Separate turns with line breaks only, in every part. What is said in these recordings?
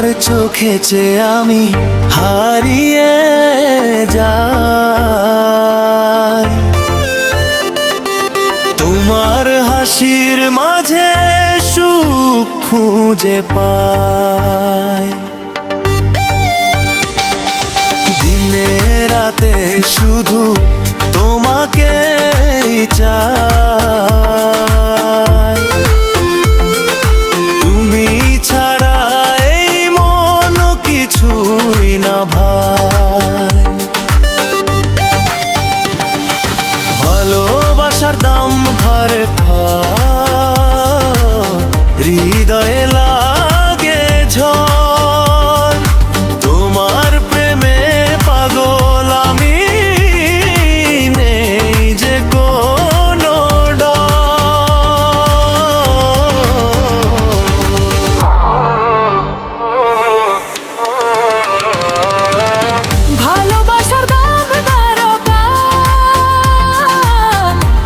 তোমার চোখে চেয়ে আমি হারিয়ে যাই, তোমার হাসির মাঝে সুখ খুঁজে পাই। দিনে রাতে শুধু তোমাকে চাই, তুমি ছাড়া এই মন কিছুই না ভাই। ভালোবাসার দাম ঘরে হৃদয়ে লাগে ঝড়, তোমার প্রেমে পাগল আমি, নেই যে কোনো ডর।
ভালোবাসার দাম বারোটা,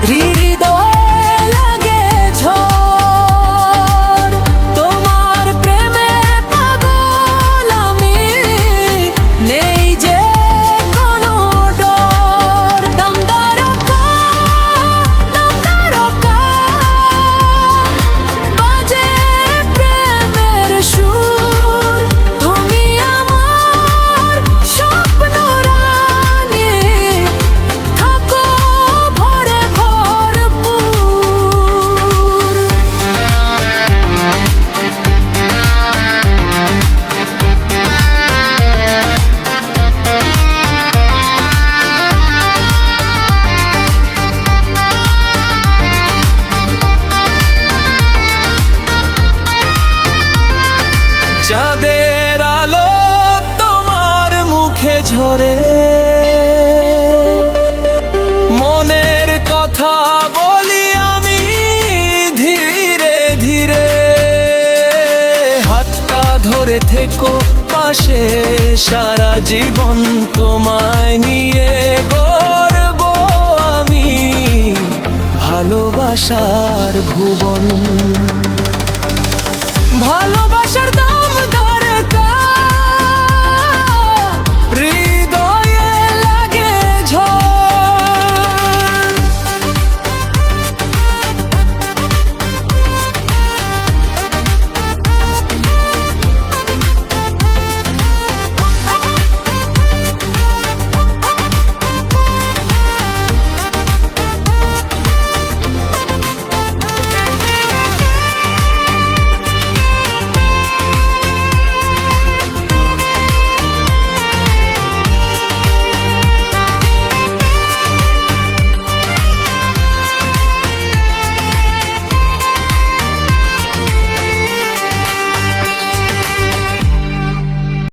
হৃদয়ে লাগে ঝড়, তোমার প্রেমে পাগল আমি, নেই যে কোনো ডর। দাম বারোটা, বাজে প্রেমের সুর, তুমি আমার স্বপ্ন রানী, থাকো ভরে ভরপুর।
চাঁদের আলো তোমার মুখে ঝরে, মনের কথা বলি আমি ধীরে ধীরে। হাতটা ধরে থেকো পাশে, সারা জীবন তোমায় নিয়ে গর্ব আমি, ভালোবাসার ভুবন।
ভালোবাসার দাম